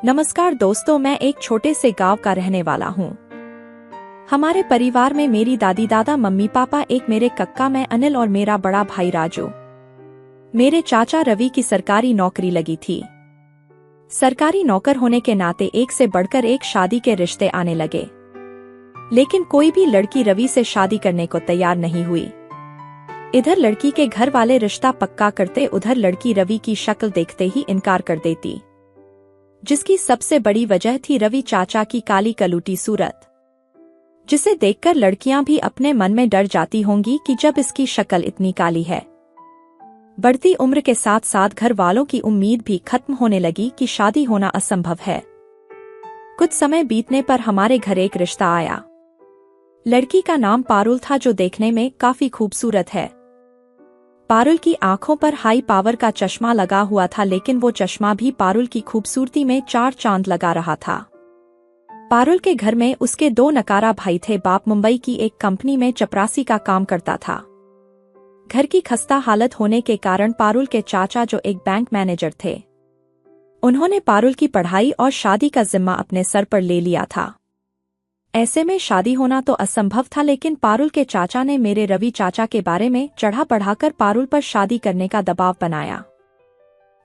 नमस्कार दोस्तों, मैं एक छोटे से गांव का रहने वाला हूं। हमारे परिवार में मेरी दादी दादा मम्मी पापा, एक मेरे कक्का, मैं अनिल और मेरा बड़ा भाई राजू। मेरे चाचा रवि की सरकारी नौकरी लगी थी। सरकारी नौकर होने के नाते एक से बढ़कर एक शादी के रिश्ते आने लगे, लेकिन कोई भी लड़की रवि से शादी करने को तैयार नहीं हुई। इधर लड़की के घर वाले रिश्ता पक्का करते, उधर लड़की रवि की शक्ल देखते ही इनकार कर देती, जिसकी सबसे बड़ी वजह थी रवि चाचा की काली कलूटी सूरत, जिसे देखकर लड़कियां भी अपने मन में डर जाती होंगी कि जब इसकी शक्ल इतनी काली है। बढ़ती उम्र के साथ साथ घर वालों की उम्मीद भी खत्म होने लगी कि शादी होना असंभव है। कुछ समय बीतने पर हमारे घर एक रिश्ता आया। लड़की का नाम पारुल था, जो देखने में काफी खूबसूरत है। पारुल की आंखों पर हाई पावर का चश्मा लगा हुआ था, लेकिन वो चश्मा भी पारुल की खूबसूरती में चार चांद लगा रहा था। पारुल के घर में उसके दो नकारा भाई थे। बाप मुंबई की एक कंपनी में चपरासी का काम करता था। घर की खस्ता हालत होने के कारण पारुल के चाचा, जो एक बैंक मैनेजर थे, उन्होंने पारुल की पढ़ाई और शादी का जिम्मा अपने सर पर ले लिया था। ऐसे में शादी होना तो असंभव था, लेकिन पारुल के चाचा ने मेरे रवि चाचा के बारे में चढ़ा बढ़ाकर पारुल पर शादी करने का दबाव बनाया।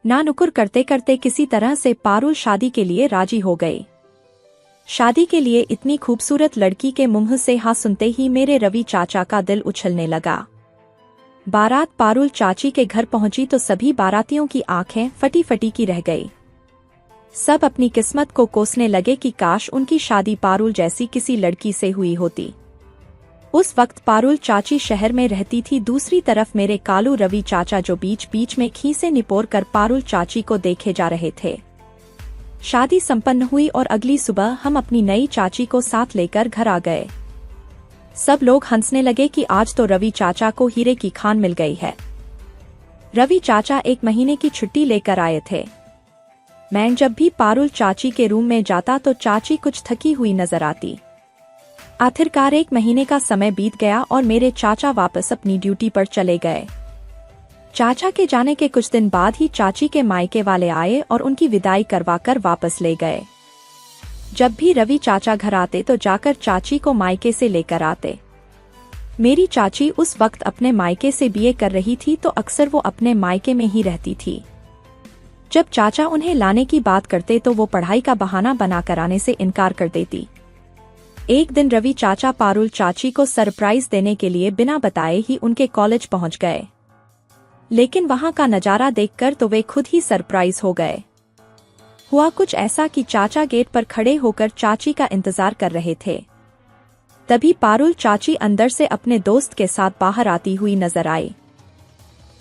ना नुकुर करते करते किसी तरह से पारुल शादी के लिए राजी हो गई। शादी के लिए इतनी खूबसूरत लड़की के मुंह से हाँ सुनते ही मेरे रवि चाचा का दिल उछलने लगा। बारात पारुल चाची के घर पहुंची तो सभी बारातियों की आंखें फटी फटी की रह गई। सब अपनी किस्मत को कोसने लगे कि काश उनकी शादी पारुल जैसी किसी लड़की से हुई होती। उस वक्त पारुल चाची शहर में रहती थी। दूसरी तरफ मेरे कालू रवि चाचा, जो बीच बीच में खीसे निपोर कर पारुल चाची को देखे जा रहे थे। शादी संपन्न हुई और अगली सुबह हम अपनी नई चाची को साथ लेकर घर आ गए। सब लोग हंसने लगे कि आज तो रवि चाचा को हीरे की खान मिल गई है। रवि चाचा 1 महीने की छुट्टी लेकर आए थे। मैं जब भी पारुल चाची के रूम में जाता तो चाची कुछ थकी हुई नजर आती। आखिरकार 1 महीने का समय बीत गया और मेरे चाचा वापस अपनी ड्यूटी पर चले गए। चाचा के जाने के कुछ दिन बाद ही चाची के मायके वाले आए और उनकी विदाई करवाकर वापस ले गए। जब भी रवि चाचा घर आते तो जाकर चाची को मायके से लेकर आते। मेरी चाची उस वक्त अपने मायके से बीए कर रही थी, तो अक्सर वो अपने मायके में ही रहती थी। जब चाचा उन्हें लाने की बात करते तो वो पढ़ाई का बहाना बनाकर आने से इनकार कर देती। एक दिन रवि चाचा पारुल चाची को सरप्राइज देने के लिए बिना बताए ही उनके कॉलेज पहुंच गए, लेकिन वहां का नजारा देखकर तो वे खुद ही सरप्राइज हो गए। हुआ कुछ ऐसा कि चाचा गेट पर खड़े होकर चाची का इंतजार कर रहे थे। तभी पारुल चाची अंदर से अपने दोस्त के साथ बाहर आती हुई नजर आई,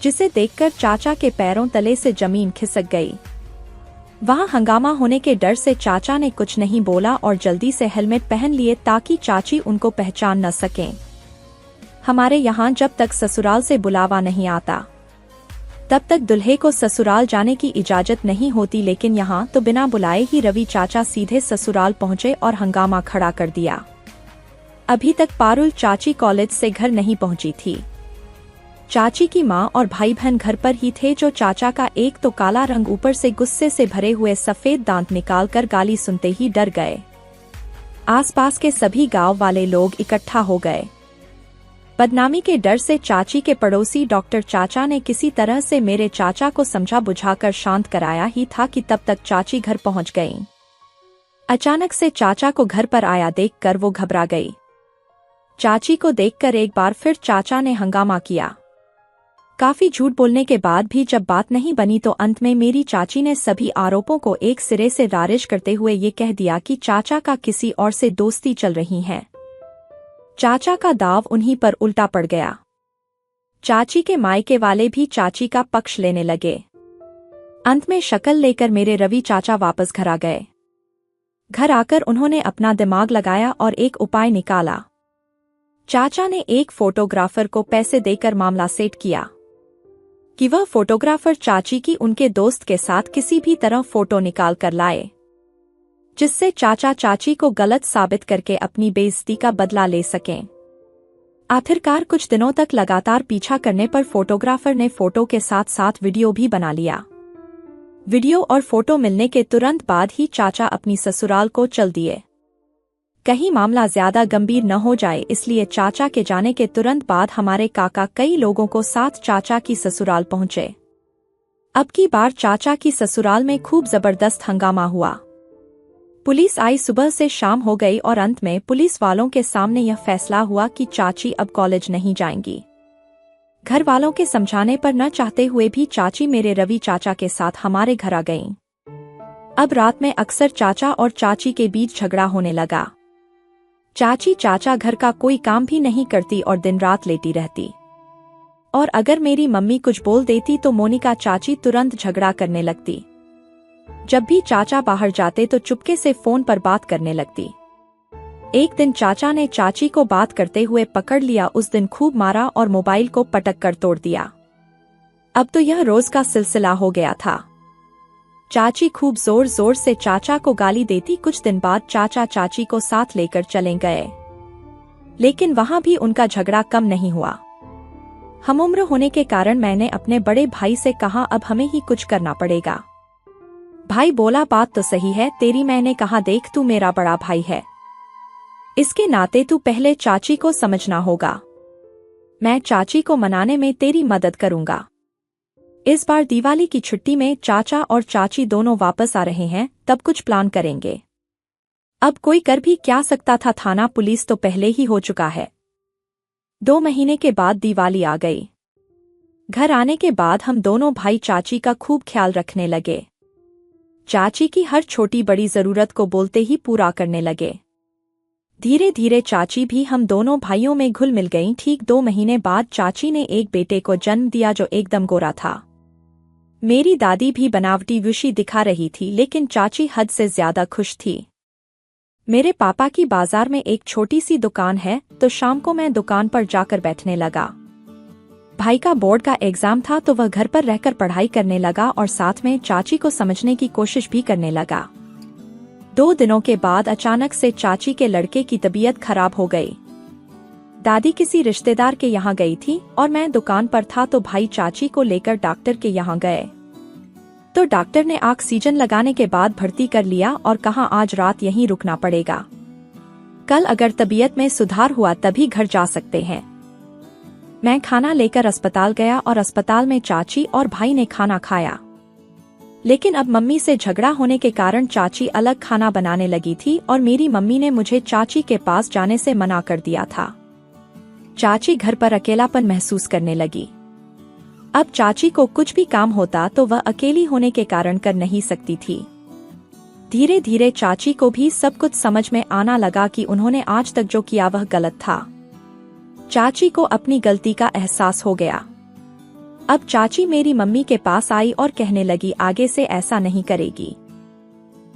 जिसे देखकर चाचा के पैरों तले से जमीन खिसक गई। वहां हंगामा होने के डर से चाचा ने कुछ नहीं बोला और जल्दी से हेलमेट पहन लिए ताकि चाची उनको पहचान न सकें। हमारे यहाँ जब तक ससुराल से बुलावा नहीं आता तब तक दूल्हे को ससुराल जाने की इजाजत नहीं होती, लेकिन यहाँ तो बिना बुलाए ही रवि चाचा सीधे ससुराल पहुंचे और हंगामा खड़ा कर दिया। अभी तक पारुल चाची कॉलेज से घर नहीं पहुंची थी। चाची की माँ और भाई बहन घर पर ही थे, जो चाचा का एक तो काला रंग, ऊपर से गुस्से से भरे हुए सफेद दांत निकालकर गाली सुनते ही डर गए। आसपास के सभी गांव वाले लोग इकट्ठा हो गए। बदनामी के डर से चाची के पड़ोसी डॉक्टर चाचा ने किसी तरह से मेरे चाचा को समझा बुझाकर शांत कराया ही था कि तब तक चाची घर पहुंच गईं। अचानक से चाचा को घर पर आया देखकर वो घबरा गई। चाची को देखकर एक बार फिर चाचा ने हंगामा किया। काफी झूठ बोलने के बाद भी जब बात नहीं बनी तो अंत में मेरी चाची ने सभी आरोपों को एक सिरे से खारिज करते हुए ये कह दिया कि चाचा का किसी और से दोस्ती चल रही है। चाचा का दाव उन्हीं पर उल्टा पड़ गया। चाची के मायके वाले भी चाची का पक्ष लेने लगे। अंत में शक्ल लेकर मेरे रवि चाचा वापस घर आ गए। घर आकर उन्होंने अपना दिमाग लगाया और एक उपाय निकाला। चाचा ने एक फोटोग्राफर को पैसे देकर मामला सेट किया कि वह फोटोग्राफर चाची की उनके दोस्त के साथ किसी भी तरह फोटो निकाल कर लाए, जिससे चाचा चाची को गलत साबित करके अपनी बेइज्जती का बदला ले सकें। आखिरकार कुछ दिनों तक लगातार पीछा करने पर फोटोग्राफर ने फोटो के साथ साथ वीडियो भी बना लिया। वीडियो और फोटो मिलने के तुरंत बाद ही चाचा अपनी ससुराल को चल दिए। कहीं मामला ज्यादा गंभीर न हो जाए इसलिए चाचा के जाने के तुरंत बाद हमारे काका कई लोगों को साथ चाचा की ससुराल पहुंचे। अब की बार चाचा की ससुराल में खूब जबरदस्त हंगामा हुआ। पुलिस आई, सुबह से शाम हो गई और अंत में पुलिस वालों के सामने यह फैसला हुआ कि चाची अब कॉलेज नहीं जाएंगी। घर वालों के समझाने पर न चाहते हुए भी चाची मेरे रवि चाचा के साथ हमारे घर आ गईं। अब रात में अक्सर चाचा और चाची के बीच झगड़ा होने लगा। चाची चाचा घर का कोई काम भी नहीं करती और दिन रात लेटी रहती, और अगर मेरी मम्मी कुछ बोल देती तो मोनिका चाची तुरंत झगड़ा करने लगती। जब भी चाचा बाहर जाते तो चुपके से फोन पर बात करने लगती। एक दिन चाचा ने चाची को बात करते हुए पकड़ लिया, उस दिन खूब मारा और मोबाइल को पटक कर तोड़ दिया। अब तो यह रोज का सिलसिला हो गया था। चाची खूब जोर जोर से चाचा को गाली देती। कुछ दिन बाद चाचा चाची को साथ लेकर चले गए, लेकिन वहां भी उनका झगड़ा कम नहीं हुआ। हमउम्र होने के कारण मैंने अपने बड़े भाई से कहा अब हमें ही कुछ करना पड़ेगा। भाई बोला बात तो सही है तेरी। मैंने कहा देख तू मेरा बड़ा भाई है, इसके नाते तू पहले चाची को समझना होगा। मैं चाची को मनाने में तेरी मदद करूंगा। इस बार दिवाली की छुट्टी में चाचा और चाची दोनों वापस आ रहे हैं, तब कुछ प्लान करेंगे। अब कोई कर भी क्या सकता था, थाना पुलिस तो पहले ही हो चुका है। 2 महीने के बाद दिवाली आ गई। घर आने के बाद हम दोनों भाई चाची का खूब ख्याल रखने लगे। चाची की हर छोटी बड़ी जरूरत को बोलते ही पूरा करने लगे। धीरे धीरे चाची भी हम दोनों भाइयों में घुल मिल गईं। ठीक 2 महीने बाद चाची ने एक बेटे को जन्म दिया जो एकदम गोरा था। मेरी दादी भी बनावटी विशी दिखा रही थी, लेकिन चाची हद से ज्यादा खुश थी। मेरे पापा की बाजार में एक छोटी सी दुकान है, तो शाम को मैं दुकान पर जाकर बैठने लगा। भाई का बोर्ड का एग्जाम था तो वह घर पर रहकर पढ़ाई करने लगा और साथ में चाची को समझने की कोशिश भी करने लगा। 2 दिनों के बाद अचानक से चाची के लड़के की तबीयत खराब हो गई। दादी किसी रिश्तेदार के यहाँ गई थी और मैं दुकान पर था, तो भाई चाची को लेकर डॉक्टर के यहाँ गए। तो डॉक्टर ने ऑक्सीजन लगाने के बाद भर्ती कर लिया और कहा आज रात यहीं रुकना पड़ेगा, कल अगर तबीयत में सुधार हुआ तभी घर जा सकते हैं। मैं खाना लेकर अस्पताल गया और अस्पताल में चाची और भाई ने खाना खाया, लेकिन अब मम्मी से झगड़ा होने के कारण चाची अलग खाना बनाने लगी थी और मेरी मम्मी ने मुझे चाची के पास जाने से मना कर दिया था। चाची घर पर अकेलापन महसूस करने लगी। अब चाची को कुछ भी काम होता तो वह अकेली होने के कारण कर नहीं सकती थी। धीरे धीरे चाची को भी सब कुछ समझ में आना लगा कि उन्होंने आज तक जो किया वह गलत था। चाची को अपनी गलती का एहसास हो गया। अब चाची मेरी मम्मी के पास आई और कहने लगी आगे से ऐसा नहीं करेगी।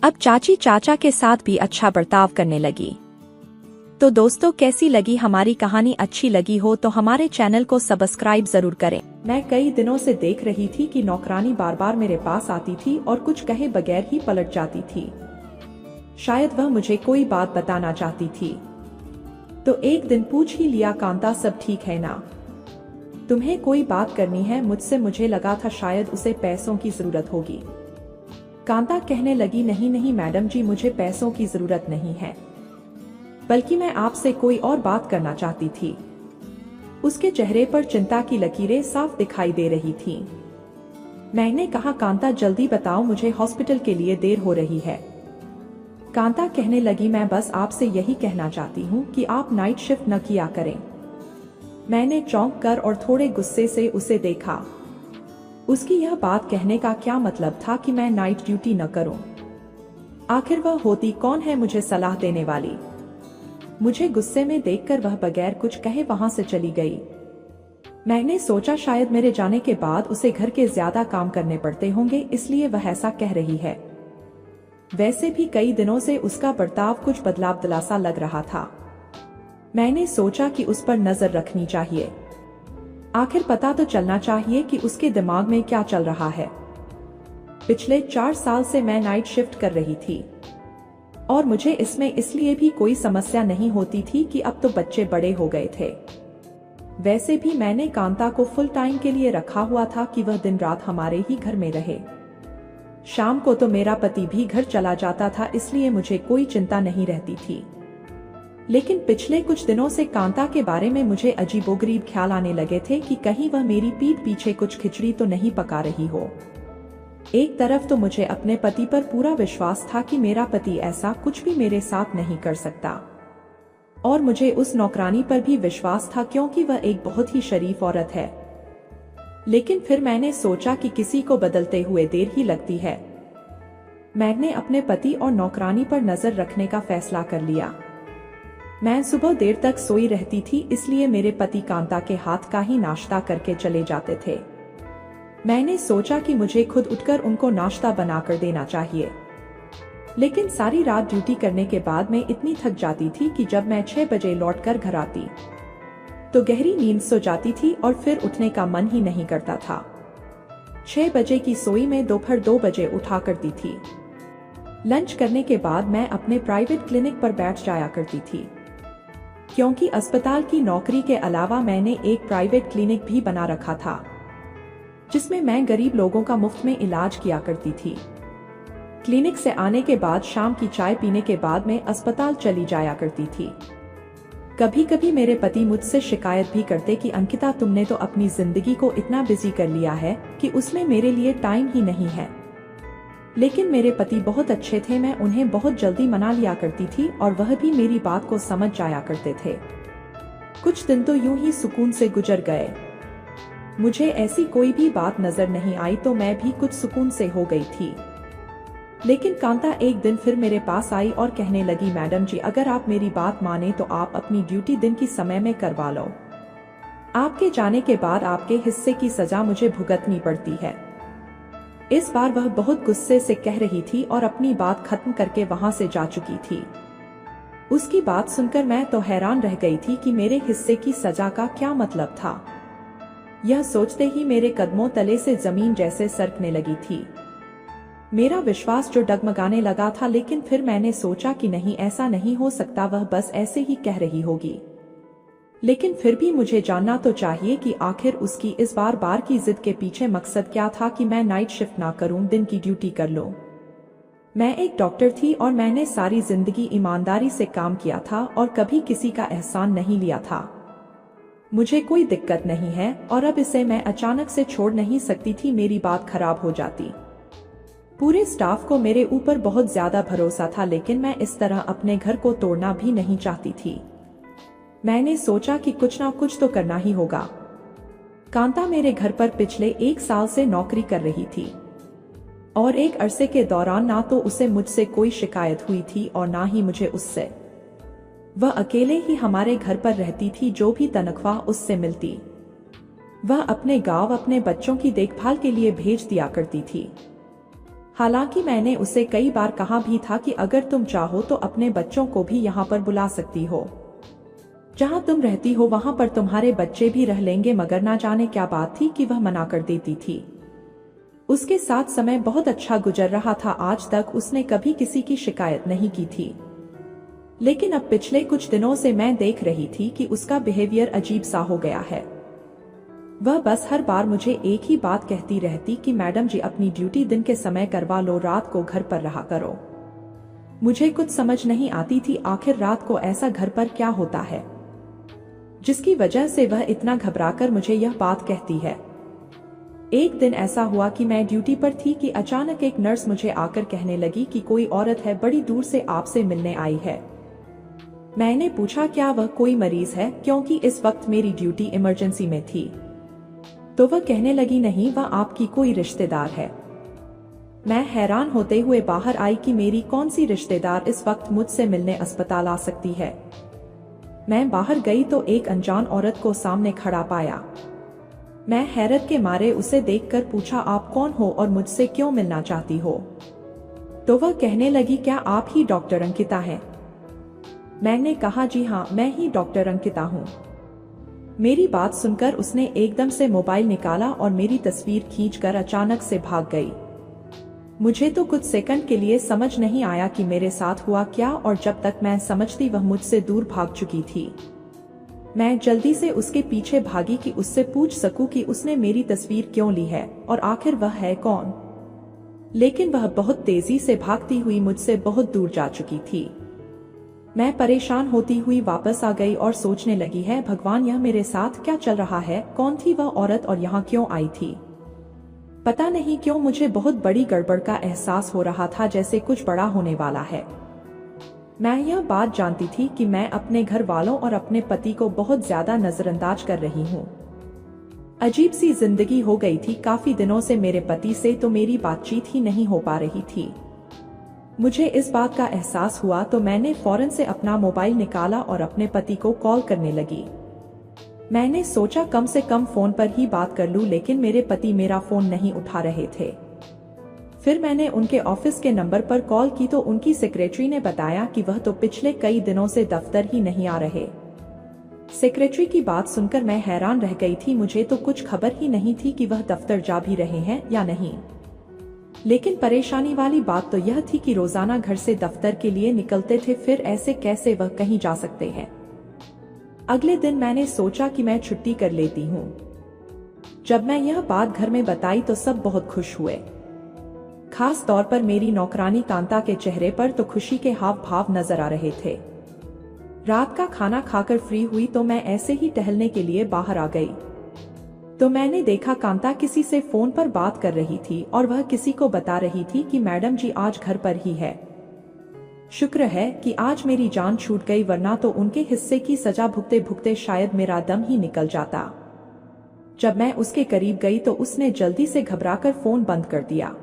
अब चाची चाचा के साथ भी अच्छा बर्ताव करने लगी। तो दोस्तों कैसी लगी हमारी कहानी? अच्छी लगी हो तो हमारे चैनल को सब्सक्राइब जरूर करें। मैं कई दिनों से देख रही थी कि नौकरानी बार बार मेरे पास आती थी और कुछ कहे बगैर ही पलट जाती थी। शायद वह मुझे कोई बात बताना चाहती थी। तो एक दिन पूछ ही लिया कांता सब ठीक है ना, तुम्हें कोई बात करनी है मुझसे? मुझे लगा था शायद उसे पैसों की जरूरत होगी। कांता कहने लगी नहीं नहीं मैडम जी, मुझे पैसों की जरूरत नहीं है, बल्कि मैं आपसे कोई और बात करना चाहती थी। उसके चेहरे पर चिंता की लकीरें साफ दिखाई दे रही थीं। मैंने कहा कांता जल्दी बताओ, मुझे हॉस्पिटल के लिए देर हो रही है। कांता कहने लगी मैं बस आपसे यही कहना चाहती हूँ कि आप नाइट शिफ्ट न किया करें। मैंने चौंक कर और थोड़े गुस्से से उसे देखा। उसकी यह बात कहने का क्या मतलब था कि मैं नाइट ड्यूटी न करूं? आखिर वह होती कौन है मुझे सलाह देने वाली? मुझे गुस्से में देखकर वह बगैर कुछ कहे वहां से चली गई। मैंने सोचा शायद मेरे जाने के बाद उसे घर के ज्यादा काम करने पड़ते होंगे, इसलिए वह ऐसा कह रही है। वैसे भी कई दिनों से उसका बर्ताव कुछ बदलाव दिलासा लग रहा था। मैंने सोचा कि उस पर नजर रखनी चाहिए। आखिर पता तो चलना चाहिए कि उसके दिमाग में क्या चल रहा है। पिछले 4 साल से मैं नाइट शिफ्ट कर रही थी और मुझे इसमें इसलिए भी कोई समस्या नहीं होती थी कि अब तो बच्चे बड़े हो गए थे। वैसे भी मैंने कांता को फुल टाइम के लिए रखा हुआ था कि वह दिन रात हमारे ही घर में रहे। शाम को तो मेरा पति भी घर चला जाता था, इसलिए मुझे कोई चिंता नहीं रहती थी। लेकिन पिछले कुछ दिनों से कांता के बारे में मुझे अजीबोगरीब ख्याल आने लगे थे कि कहीं वह मेरी पीठ पीछे कुछ खिचड़ी तो नहीं पका रही हो। एक तरफ तो मुझे अपने पति पर पूरा विश्वास था कि मेरा पति ऐसा कुछ भी मेरे साथ नहीं कर सकता, और मुझे उस नौकरानी पर भी विश्वास था क्योंकि वह एक बहुत ही शरीफ औरत है। लेकिन फिर मैंने सोचा कि किसी को बदलते हुए देर ही लगती है। मैंने अपने पति और नौकरानी पर नजर रखने का फैसला कर लिया। मैं सुबह देर तक सोई रहती थी, इसलिए मेरे पति कांता के हाथ का ही नाश्ता करके चले जाते थे। मैंने सोचा कि मुझे खुद उठकर उनको नाश्ता बनाकर देना चाहिए, लेकिन सारी रात ड्यूटी करने के बाद मैं इतनी थक जाती थी कि जब मैं 6 बजे लौटकर घर आती तो गहरी नींद सो जाती थी और फिर उठने का मन ही नहीं करता था। 6 बजे की सोई में दोपहर 2 बजे उठा करती थी। लंच करने के बाद मैं अपने प्राइवेट क्लिनिक पर बैठ जाया करती थी, क्योंकि अस्पताल की नौकरी के अलावा मैंने एक प्राइवेट क्लिनिक भी बना रखा था, जिसमें मैं गरीब लोगों का मुफ्त में इलाज किया करती थी। क्लिनिक से आने के बाद शाम की चाय पीने के बाद मैं अस्पताल चली जाया करती थी। कभी कभी मेरे पति मुझसे शिकायत भी करते कि अंकिता, तुमने तो अपनी जिंदगी को इतना बिजी कर लिया है कि उसमें मेरे लिए टाइम ही नहीं है। लेकिन मेरे पति बहुत अच्छे थे, मैं उन्हें बहुत जल्दी मना लिया करती थी और वह भी मेरी बात को समझ जाया करते थे। कुछ दिन तो यूं ही सुकून से गुजर गए। मुझे ऐसी कोई भी बात नजर नहीं आई तो मैं भी कुछ सुकून से हो गई थी। लेकिन कांता एक दिन फिर मेरे पास आई और कहने लगी, मैडम जी, अगर आप मेरी बात माने तो आप अपनी ड्यूटी दिन की समय में करवा लो। आपके जाने के बाद आपके हिस्से की सजा मुझे भुगतनी पड़ती है। इस बार वह बहुत गुस्से से कह रही थी और अपनी बात खत्म करके वहां से जा चुकी थी। उसकी बात सुनकर मैं तो हैरान रह गई थी कि मेरे हिस्से की सजा का क्या मतलब था। यह सोचते ही मेरे कदमों तले से जमीन जैसे सरकने लगी थी। मेरा विश्वास जो डगमगाने लगा था, लेकिन फिर मैंने सोचा कि नहीं, ऐसा नहीं हो सकता, वह बस ऐसे ही कह रही होगी। लेकिन फिर भी मुझे जानना तो चाहिए कि आखिर उसकी इस बार बार की जिद के पीछे मकसद क्या था कि मैं नाइट शिफ्ट ना करूं, दिन की ड्यूटी कर लूं। मैं एक डॉक्टर थी और मैंने सारी जिंदगी ईमानदारी से काम किया था और कभी किसी का एहसान नहीं लिया था। मुझे कोई दिक्कत नहीं है और अब इसे मैं अचानक से छोड़ नहीं सकती थी, मेरी बात खराब हो जाती। पूरे स्टाफ को मेरे ऊपर बहुत ज्यादा भरोसा था, लेकिन मैं इस तरह अपने घर को तोड़ना भी नहीं चाहती थी। मैंने सोचा कि कुछ ना कुछ तो करना ही होगा। कांता मेरे घर पर पिछले 1 साल से नौकरी कर रही थी और एक अरसे के दौरान ना तो उसे मुझसे कोई शिकायत हुई थी और ना ही मुझे उससे। वह अकेले ही हमारे घर पर रहती थी, जो भी तनख्वाह उससे मिलती वह अपने गांव अपने बच्चों की देखभाल के लिए भेज दिया करती थी। हालांकि मैंने उसे कई बार कहा भी था कि अगर तुम चाहो तो अपने बच्चों को भी यहाँ पर बुला सकती हो, जहाँ तुम रहती हो वहाँ पर तुम्हारे बच्चे भी रह लेंगे, मगर ना जाने क्या बात थी कि वह मना कर देती थी। उसके साथ समय बहुत अच्छा गुजर रहा था, आज तक उसने कभी किसी की शिकायत नहीं की थी। लेकिन अब पिछले कुछ दिनों से मैं देख रही थी कि उसका बिहेवियर अजीब सा हो गया है। वह बस हर बार मुझे एक ही बात कहती रहती कि मैडम जी, अपनी ड्यूटी दिन के समय करवा लो, रात को घर पर रहा करो। मुझे कुछ समझ नहीं आती थी आखिर रात को ऐसा घर पर क्या होता है जिसकी वजह से वह इतना घबराकर मुझे यह बात कहती है। एक दिन ऐसा हुआ कि मैं ड्यूटी पर थी कि अचानक एक नर्स मुझे आकर कहने लगी कि कोई औरत है, बड़ी दूर से आपसे मिलने आई है। मैंने पूछा क्या वह कोई मरीज है, क्योंकि इस वक्त मेरी ड्यूटी इमरजेंसी में थी। तो वह कहने लगी नहीं, वह आपकी कोई रिश्तेदार है। मैं हैरान होते हुए बाहर आई कि मेरी कौन सी रिश्तेदार इस वक्त मुझसे मिलने अस्पताल आ सकती है। मैं बाहर गई तो एक अनजान औरत को सामने खड़ा पाया। मैं हैरत के मारे उसे देखकर पूछा, आप कौन हो और मुझसे क्यों मिलना चाहती हो? तो वह कहने लगी, क्या आप ही डॉक्टर अंकिता हैं? मैंने कहा, जी हाँ, मैं ही डॉक्टर अंकिता हूँ। मेरी बात सुनकर उसने एकदम से मोबाइल निकाला और मेरी तस्वीर खींचकर अचानक से भाग गई। मुझे तो कुछ सेकंड के लिए समझ नहीं आया कि मेरे साथ हुआ क्या, और जब तक मैं समझती वह मुझसे दूर भाग चुकी थी। मैं जल्दी से उसके पीछे भागी कि उससे पूछ सकूं कि उसने मेरी तस्वीर क्यों ली है और आखिर वह है कौन। लेकिन वह बहुत तेजी से भागती हुई मुझसे बहुत दूर जा चुकी थी। मैं परेशान होती हुई वापस आ गई और सोचने लगी, है भगवान, यह मेरे साथ क्या चल रहा है? कौन थी वह औरत और यहाँ क्यों आई थी? पता नहीं क्यों मुझे बहुत बड़ी गड़बड़ का एहसास हो रहा था, जैसे कुछ बड़ा होने वाला है। मैं यह बात जानती थी कि मैं अपने घर वालों और अपने पति को बहुत ज्यादा नजरअंदाज कर रही हूँ। अजीब सी जिंदगी हो गई थी। काफी दिनों से मेरे पति से तो मेरी बातचीत ही नहीं हो पा रही थी। मुझे इस बात का एहसास हुआ तो मैंने फौरन से अपना मोबाइल निकाला और अपने पति को कॉल करने लगी। मैंने सोचा कम से कम फोन पर ही बात कर लूं, लेकिन मेरे पति मेरा फोन नहीं उठा रहे थे। फिर मैंने उनके ऑफिस के नंबर पर कॉल की तो उनकी सेक्रेटरी ने बताया कि वह तो पिछले कई दिनों से दफ्तर ही नहीं आ रहे। सेक्रेटरी की बात सुनकर मैं हैरान रह गई थी। मुझे तो कुछ खबर ही नहीं थी कि वह दफ्तर जा भी रहे हैं या नहीं। लेकिन परेशानी वाली बात तो यह थी कि रोजाना घर से दफ्तर के लिए निकलते थे, फिर ऐसे कैसे वह कहीं जा सकते हैं। अगले दिन मैंने सोचा कि मैं छुट्टी कर लेती हूँ। जब मैं यह बात घर में बताई तो सब बहुत खुश हुए। खास तौर पर मेरी नौकरानी कांता के चेहरे पर तो खुशी के हाव भाव नजर आ रहे थे। रात का खाना खाकर फ्री हुई तो मैं ऐसे ही टहलने के लिए बाहर आ गई तो मैंने देखा कांता किसी से फोन पर बात कर रही थी और वह किसी को बता रही थी कि मैडम जी आज घर पर ही है। शुक्र है कि आज मेरी जान छूट गई, वरना तो उनके हिस्से की सजा भुगते भुगते शायद मेरा दम ही निकल जाता। जब मैं उसके करीब गई तो उसने जल्दी से घबराकर फोन बंद कर दिया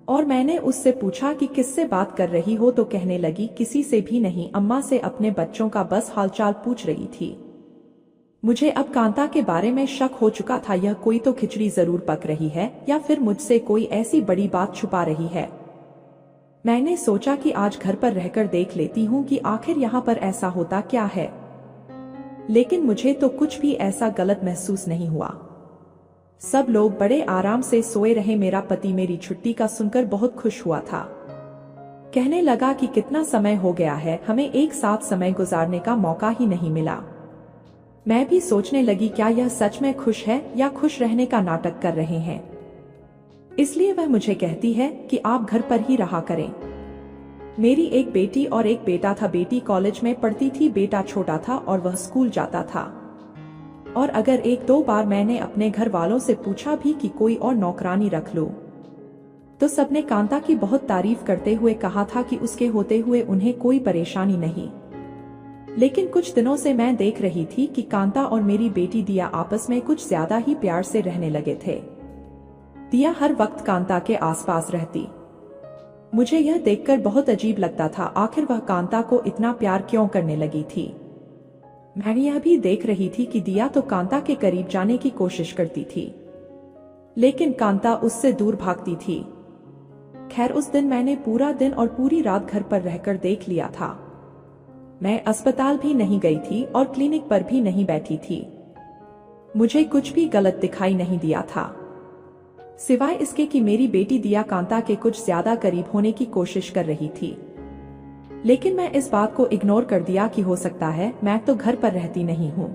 और मैंने उससे पूछा कि किससे बात कर रही हो तो कहने लगी, किसी से भी नहीं, अम्मा से अपने बच्चों का बस हालचाल पूछ रही थी। मुझे अब कांता के बारे में शक हो चुका था। यह कोई तो खिचड़ी जरूर पक रही है या फिर मुझसे कोई ऐसी बड़ी बात छुपा रही है। मैंने सोचा कि आज घर पर रहकर देख लेती हूँ कि आखिर यहाँ पर ऐसा होता क्या है। लेकिन मुझे तो कुछ भी ऐसा गलत महसूस नहीं हुआ। सब लोग बड़े आराम से सोए रहे। मेरा पति मेरी छुट्टी का सुनकर बहुत खुश हुआ था। कहने लगा कि कितना समय हो गया है, हमें एक साथ समय गुजारने का मौका ही नहीं मिला। मैं भी सोचने लगी, क्या यह सच में खुश है या खुश रहने का नाटक कर रहे हैं। इसलिए वह मुझे कहती है कि आप घर पर ही रहा करें। मेरी एक बेटी और एक बेटा था। बेटी कॉलेज में पढ़ती थी, बेटा छोटा था और वह स्कूल जाता था। और अगर एक दो बार मैंने अपने घर वालों से पूछा भी कि कोई और नौकरानी रख लो तो सबने कांता की बहुत तारीफ करते हुए कहा था कि उसके होते हुए उन्हें कोई परेशानी नहीं। लेकिन कुछ दिनों से मैं देख रही थी कि कांता और मेरी बेटी दिया आपस में कुछ ज्यादा ही प्यार से रहने लगे थे। दिया हर वक्त कांता के आसपास रहती। मुझे यह देखकर बहुत अजीब लगता था, आखिर वह कांता को इतना प्यार क्यों करने लगी थी। मैं यह भी देख रही थी कि दिया तो कांता के करीब जाने की कोशिश करती थी, लेकिन कांता उससे दूर भागती थी। खैर, उस दिन मैंने पूरा दिन और पूरी रात घर पर रहकर देख लिया था। मैं अस्पताल भी नहीं गई थी और क्लिनिक पर भी नहीं बैठी थी। मुझे कुछ भी गलत दिखाई नहीं दिया था, सिवाय इसके कि मेरी बेटी दिया कांता के कुछ ज्यादा करीब होने की कोशिश कर रही थी। लेकिन मैं इस बात को इग्नोर कर दिया कि हो सकता है मैं तो घर पर रहती नहीं हूँ,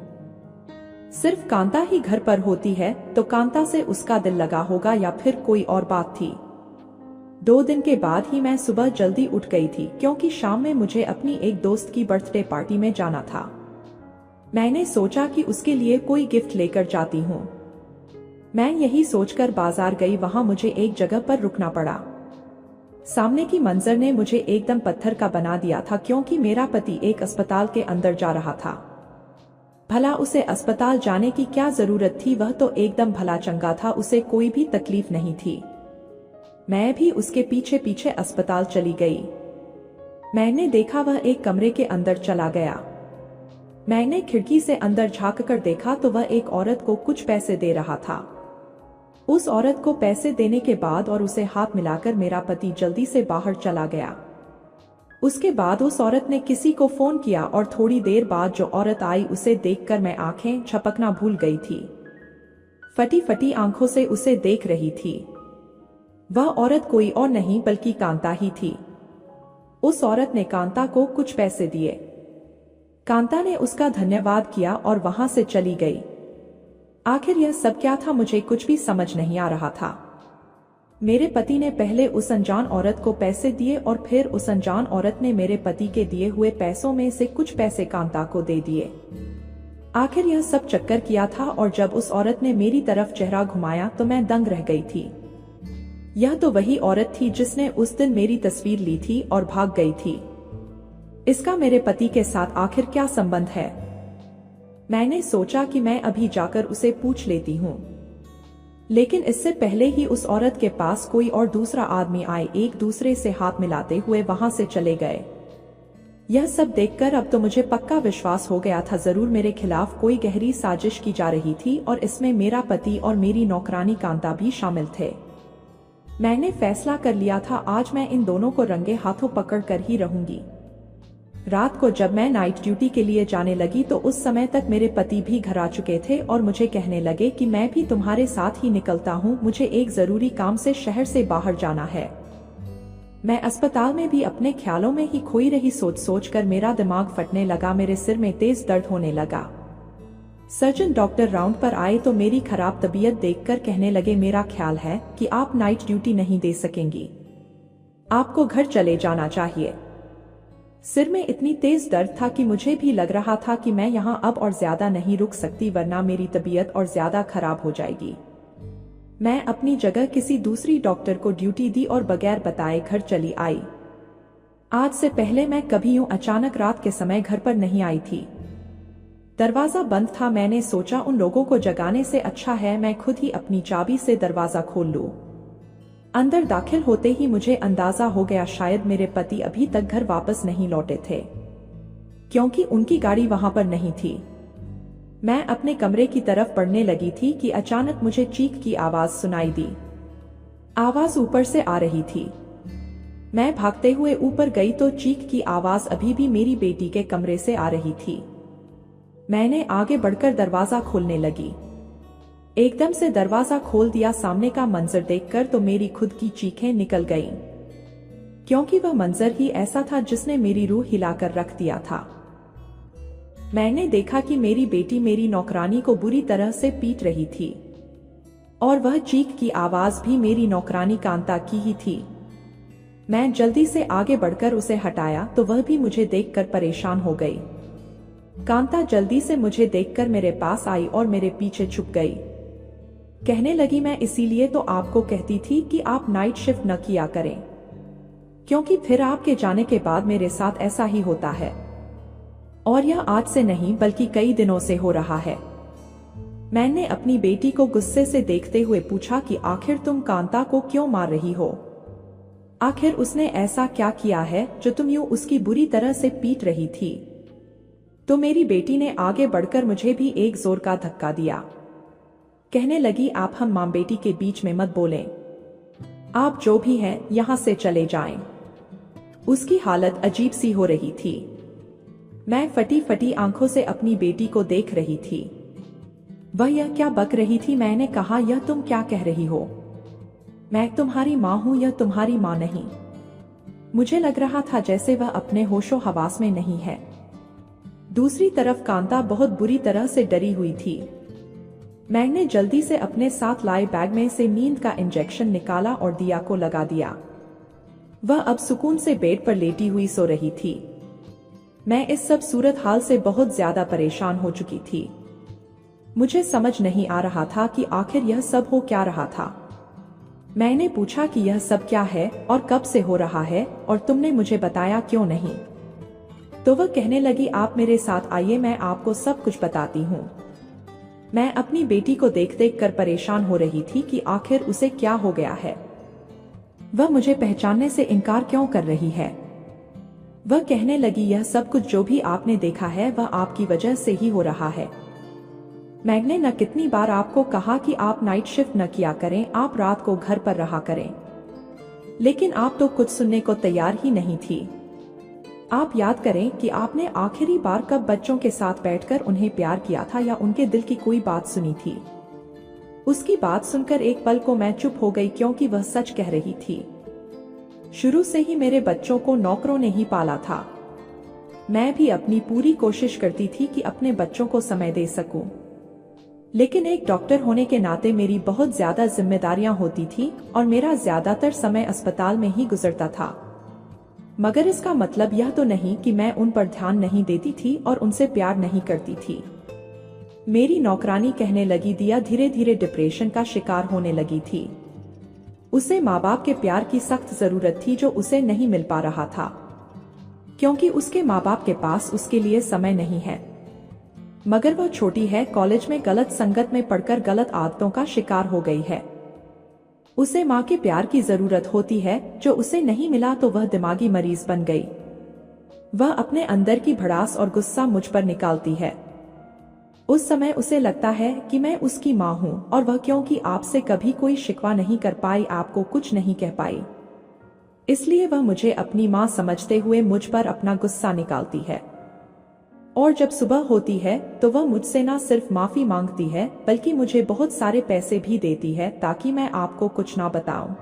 सिर्फ कांता ही घर पर होती है तो कांता से उसका दिल लगा होगा या फिर कोई और बात थी। 2 दिन के बाद ही मैं सुबह जल्दी उठ गई थी, क्योंकि शाम में मुझे अपनी एक दोस्त की बर्थडे पार्टी में जाना था। मैंने सोचा कि उसके लिए कोई गिफ्ट लेकर जाती हूँ। मैं यही सोचकर बाजार गई। वहां मुझे एक जगह पर रुकना पड़ा। सामने की मंजर ने मुझे एकदम पत्थर का बना दिया था, क्योंकि मेरा पति एक अस्पताल के अंदर जा रहा था। भला उसे अस्पताल जाने की क्या जरूरत थी? वह तो एकदम भला चंगा था, उसे कोई भी तकलीफ नहीं थी। मैं भी उसके पीछे पीछे अस्पताल चली गई। मैंने देखा वह एक कमरे के अंदर चला गया। मैंने खिड़की से अंदर झांककर देखा तो वह एक औरत को कुछ पैसे दे रहा था। उस औरत को पैसे देने के बाद और उसे हाथ मिलाकर मेरा पति जल्दी से बाहर चला गया। उसके बाद उस औरत ने किसी को फोन किया और थोड़ी देर बाद जो औरत आई उसे देखकर मैं आंखें झपकना भूल गई थी। फटी फटी आंखों से उसे देख रही थी। वह औरत कोई और नहीं बल्कि कांता ही थी। उस औरत ने कांता को कुछ पैसे दिए। कांता ने उसका धन्यवाद किया और वहां से चली गई। आखिर यह सब क्या था? मुझे कुछ भी समझ नहीं आ रहा था। मेरे पति ने पहले उस अनजान औरत को पैसे दिए और फिर उस अनजान औरत ने मेरे पति के दिए हुए पैसों में से कुछ पैसे कांता को दे दिए। आखिर यह सब चक्कर किया था और जब उस औरत ने मेरी तरफ चेहरा घुमाया तो मैं दंग रह गई थी। यह तो वही औरत थी जिसने उस दिन मेरी तस्वीर ली थी और भाग गई थी। इसका मेरे पति के साथ आखिर क्या संबंध है? मैंने सोचा कि मैं अभी जाकर उसे पूछ लेती हूँ, लेकिन इससे पहले ही उस औरत के पास कोई और दूसरा आदमी आए, एक दूसरे से हाथ मिलाते हुए वहां से चले गए। यह सब देखकर अब तो मुझे पक्का विश्वास हो गया था, जरूर मेरे खिलाफ कोई गहरी साजिश की जा रही थी और इसमें मेरा पति और मेरी नौकरानी कांता भी शामिल थे। मैंने फैसला कर लिया था, आज मैं इन दोनों को रंगे हाथों पकड़ कर ही रहूंगी। रात को जब मैं नाइट ड्यूटी के लिए जाने लगी तो उस समय तक मेरे पति भी घर आ चुके थे और मुझे कहने लगे कि मैं भी तुम्हारे साथ ही निकलता हूँ, मुझे एक जरूरी काम से शहर से बाहर जाना है। मैं अस्पताल में भी अपने ख्यालों में ही खोई रही, सोच सोच कर मेरा दिमाग फटने लगा, मेरे सिर में तेज दर्द होने लगा। सर्जन डॉक्टर राउंड पर आए तो मेरी खराब तबीयत देखकर कहने लगे, मेरा ख्याल है कि आप नाइट ड्यूटी नहीं दे सकेंगी, आपको घर चले जाना चाहिए। सिर में इतनी तेज दर्द था कि मुझे भी लग रहा था कि मैं यहाँ अब और ज्यादा नहीं रुक सकती, वरना मेरी तबीयत और ज्यादा खराब हो जाएगी। मैं अपनी जगह किसी दूसरी डॉक्टर को ड्यूटी दी और बगैर बताए घर चली आई। आज से पहले मैं कभी यूं अचानक रात के समय घर पर नहीं आई थी। दरवाजा बंद था, मैंने सोचा उन लोगों को जगाने से अच्छा है मैं खुद ही अपनी चाबी से दरवाजा खोल लूं। अंदर दाखिल होते ही मुझे अंदाजा हो गया शायद मेरे पति अभी तक घर वापस नहीं लौटे थे, क्योंकि उनकी गाड़ी वहां पर नहीं थी। मैं अपने कमरे की तरफ बढ़ने लगी थी कि अचानक मुझे चीख की आवाज सुनाई दी। आवाज ऊपर से आ रही थी। मैं भागते हुए ऊपर गई तो चीख की आवाज अभी भी मेरी बेटी के कमरे से आ रही थी। मैंने आगे बढ़कर दरवाजा खोलने लगी। एकदम से दरवाजा खोल दिया। सामने का मंजर देखकर तो मेरी खुद की चीखें निकल गईं, क्योंकि वह मंजर ही ऐसा था जिसने मेरी रूह हिलाकर रख दिया था। मैंने देखा कि मेरी बेटी मेरी नौकरानी को बुरी तरह से पीट रही थी और वह चीख की आवाज भी मेरी नौकरानी कांता की ही थी। मैं जल्दी से आगे बढ़कर उसे हटाया तो वह भी मुझे देखकर परेशान हो गई। कांता जल्दी से मुझे देखकर मेरे पास आई और मेरे पीछे छुप गई। कहने लगी, मैं इसीलिए तो आपको कहती थी कि आप नाइट शिफ्ट न किया करें, क्योंकि फिर आपके जाने के बाद मेरे साथ ऐसा ही होता है। और यह आज से नहीं बल्कि कई दिनों से हो रहा है। मैंने अपनी बेटी को गुस्से से देखते हुए पूछा कि आखिर तुम कांता को क्यों मार रही हो? आखिर उसने ऐसा क्या किया है जो तुम यूं उसकी बुरी तरह से पीट रही थी? तो मेरी बेटी ने आगे बढ़कर मुझे भी एक जोर का धक्का दिया। कहने लगी, आप हम मां बेटी के बीच में मत बोलें, आप जो भी हैं यहां से चले जाएं। उसकी हालत अजीब सी हो रही थी। मैं फटी फटी आंखों से अपनी बेटी को देख रही थी। वह यह क्या बक रही थी? मैंने कहा, यह तुम क्या कह रही हो? मैं तुम्हारी माँ हूं, यह तुम्हारी माँ नहीं। मुझे लग रहा था जैसे वह अपने होशो हवास में नहीं है। दूसरी तरफ कांता बहुत बुरी तरह से डरी हुई थी। मैंने जल्दी से अपने साथ लाए बैग में से नींद का इंजेक्शन निकाला और दिया को लगा दिया। वह अब सुकून से बेड पर लेटी हुई सो रही थी। मैं इस सब सूरत हाल से बहुत ज्यादा परेशान हो चुकी थी। मुझे समझ नहीं आ रहा था कि आखिर यह सब हो क्या रहा था। मैंने पूछा कि यह सब क्या है और कब से हो रहा है और तुमने मुझे बताया क्यों नहीं? तो वह कहने लगी, आप मेरे साथ आइए, मैं आपको सब कुछ बताती हूँ। मैं अपनी बेटी को देख देख कर परेशान हो रही थी कि आखिर उसे क्या हो गया है। वह मुझे पहचानने से इनकार क्यों कर रही है? वह कहने लगी, यह सब कुछ जो भी आपने देखा है वह आपकी वजह से ही हो रहा है। मैंने न कितनी बार आपको कहा कि आप नाइट शिफ्ट न किया करें, आप रात को घर पर रहा करें, लेकिन आप तो कुछ सुनने को तैयार ही नहीं थी। आप याद करें कि आपने आखिरी बार कब बच्चों के साथ बैठकर उन्हें प्यार किया था या उनके दिल की कोई बात सुनी थी? उसकी बात सुनकर एक पल को मैं चुप हो गई, क्योंकि वह सच कह रही थी। शुरू से ही मेरे बच्चों को नौकरों ने ही पाला था। मैं भी अपनी पूरी कोशिश करती थी कि अपने बच्चों को समय दे सकूं। लेकिन एक डॉक्टर होने के नाते मेरी बहुत ज्यादा जिम्मेदारियां होती थी और मेरा ज्यादातर समय अस्पताल में ही गुजरता था। मगर इसका मतलब यह तो नहीं कि मैं उन पर ध्यान नहीं देती थी और उनसे प्यार नहीं करती थी। मेरी नौकरानी कहने लगी दिया धीरे धीरे डिप्रेशन का शिकार होने लगी थी। उसे माँ बाप के प्यार की सख्त जरूरत थी जो उसे नहीं मिल पा रहा था, क्योंकि उसके माँ बाप के पास उसके लिए समय नहीं है। मगर वह छोटी है, कॉलेज में गलत संगत में पढ़कर गलत आदतों का शिकार हो गई है। उसे माँ के प्यार की जरूरत होती है, जो उसे नहीं मिला तो वह दिमागी मरीज बन गई। वह अपने अंदर की भड़ास और गुस्सा मुझ पर निकालती है। उस समय उसे लगता है कि मैं उसकी माँ हूँ और वह क्योंकि आपसे कभी कोई शिकवा नहीं कर पाई, आपको कुछ नहीं कह पाई, इसलिए वह मुझे अपनी माँ समझते हुए मुझ पर अपना गुस्सा निकालती है। और जब सुबह होती है तो वह मुझसे ना सिर्फ माफी मांगती है बल्कि मुझे बहुत सारे पैसे भी देती है ताकि मैं आपको कुछ ना बताऊं।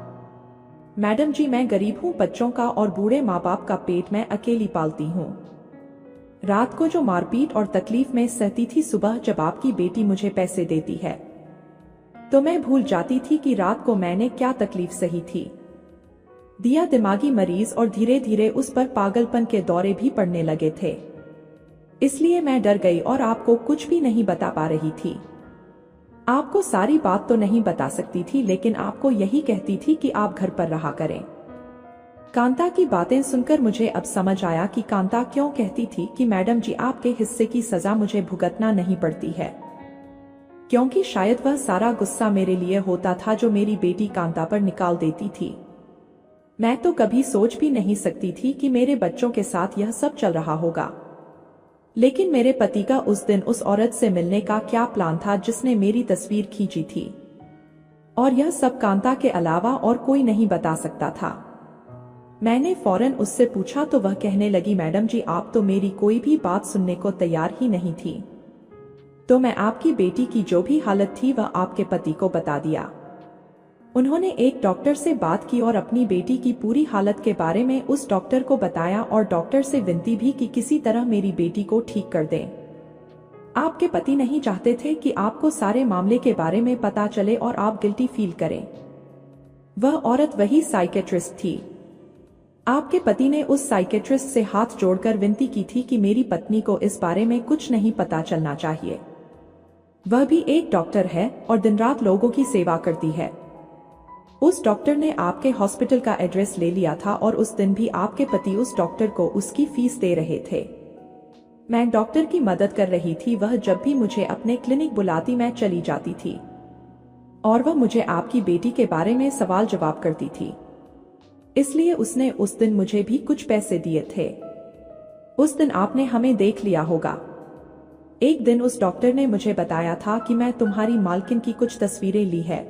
मैडम जी, मैं गरीब हूँ, बच्चों का और बूढ़े माँ बाप का पेट मैं अकेली पालती हूँ। रात को जो मारपीट और तकलीफ में सहती थी, सुबह जब आपकी बेटी मुझे पैसे देती है तो मैं भूल जाती थी कि रात को मैंने क्या तकलीफ सही थी। दिया दिमागी मरीज और धीरे धीरे उस पर पागलपन के दौरे भी पड़ने लगे थे, इसलिए मैं डर गई और आपको कुछ भी नहीं बता पा रही थी। आपको सारी बात तो नहीं बता सकती थी, लेकिन आपको यही कहती थी कि आप घर पर रहा करें। कांता की बातें सुनकर मुझे अब समझ आया कि कांता क्यों कहती थी कि मैडम जी, आपके हिस्से की सजा मुझे भुगतना नहीं पड़ती है, क्योंकि शायद वह सारा गुस्सा मेरे लिए होता था जो मेरी बेटी कांता पर निकाल देती थी। मैं तो कभी सोच भी नहीं सकती थी कि मेरे बच्चों के साथ यह सब चल रहा होगा। लेकिन मेरे पति का उस दिन उस औरत से मिलने का क्या प्लान था जिसने मेरी तस्वीर खींची थी, और यह सब कांता के अलावा और कोई नहीं बता सकता था। मैंने फौरन उससे पूछा तो वह कहने लगी, मैडम जी, आप तो मेरी कोई भी बात सुनने को तैयार ही नहीं थी, तो मैं आपकी बेटी की जो भी हालत थी वह आपके पति को बता दिया। उन्होंने एक डॉक्टर से बात की और अपनी बेटी की पूरी हालत के बारे में उस डॉक्टर को बताया और डॉक्टर से विनती भी कि किसी तरह मेरी बेटी को ठीक कर दें। आपके पति नहीं चाहते थे कि आपको सारे मामले के बारे में पता चले और आप गिल्टी फील करें। वह औरत वही साइकेट्रिस्ट थी। आपके पति ने उस साइकेट्रिस्ट से हाथ जोड़कर विनती की थी कि मेरी पत्नी को इस बारे में कुछ नहीं पता चलना चाहिए। वह भी एक डॉक्टर है और दिन रात लोगों की सेवा करती है। उस डॉक्टर ने आपके हॉस्पिटल का एड्रेस ले लिया था और उस दिन भी आपके पति उस डॉक्टर को उसकी फीस दे रहे थे। मैं डॉक्टर की मदद कर रही थी। वह जब भी मुझे अपने क्लिनिक बुलाती मैं चली जाती थी और वह मुझे आपकी बेटी के बारे में सवाल जवाब करती थी, इसलिए उसने उस दिन मुझे भी कुछ पैसे दिए थे। उस दिन आपने हमें देख लिया होगा। एक दिन उस डॉक्टर ने मुझे बताया था कि मैं तुम्हारी मालकिन की कुछ तस्वीरें ली है।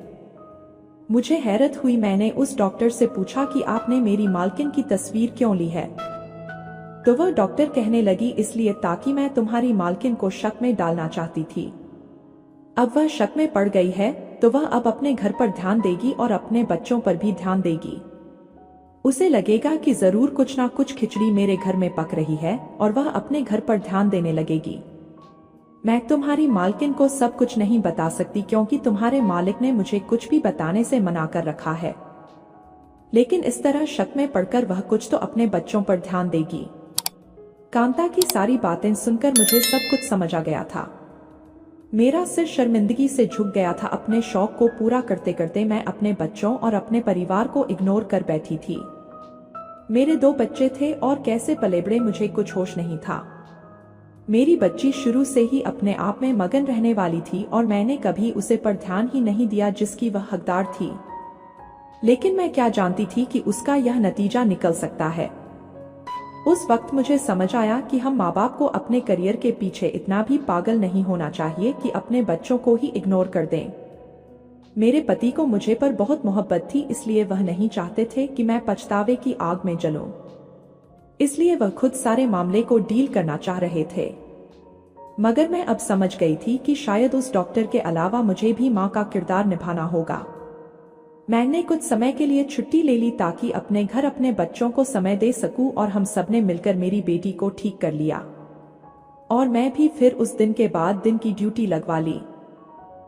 मुझे हैरत हुई। मैंने उस डॉक्टर से पूछा कि आपने मेरी मालकिन की तस्वीर क्यों ली है, तो वह डॉक्टर कहने लगी, इसलिए ताकि मैं तुम्हारी मालकिन को शक में डालना चाहती थी। अब वह शक में पड़ गई है तो वह अब अपने घर पर ध्यान देगी और अपने बच्चों पर भी ध्यान देगी। उसे लगेगा कि जरूर कुछ ना कुछ खिचड़ी मेरे घर में पक रही है और वह अपने घर पर ध्यान देने लगेगी। मैं तुम्हारी मालकिन को सब कुछ नहीं बता सकती क्योंकि तुम्हारे मालिक ने मुझे कुछ भी बताने से मना कर रखा है, लेकिन इस तरह शक में पड़कर वह कुछ तो अपने बच्चों पर ध्यान देगी। कांता की सारी बातें सुनकर मुझे सब कुछ समझ आ गया था। मेरा सिर शर्मिंदगी से झुक गया था। अपने शौक को पूरा करते करते मैं अपने बच्चों और अपने परिवार को इग्नोर कर बैठी थी। मेरे 2 बच्चे थे और कैसे पले बड़े मुझे कुछ होश नहीं था। मेरी बच्ची शुरू से ही अपने आप में मगन रहने वाली थी और मैंने कभी उसे पर ध्यान ही नहीं दिया जिसकी वह हकदार थी, लेकिन मैं क्या जानती थी कि उसका यह नतीजा निकल सकता है। उस वक्त मुझे समझ आया कि हम माँ बाप को अपने करियर के पीछे इतना भी पागल नहीं होना चाहिए कि अपने बच्चों को ही इग्नोर कर दें। मेरे पति को मुझे पर बहुत मोहब्बत थी, इसलिए वह नहीं चाहते थे कि मैं पछतावे की आग में जलूं। इसलिए वह खुद सारे मामले को डील करना चाह रहे थे। मगर मैं अब समझ गई थी कि शायद उस डॉक्टर के अलावा मुझे भी माँ का किरदार निभाना होगा। मैंने कुछ समय के लिए छुट्टी ले ली ताकि अपने घर अपने बच्चों को समय दे सकूं और हम सबने मिलकर मेरी बेटी को ठीक कर लिया और मैं भी फिर उस दिन के बाद दिन की ड्यूटी लगवा ली।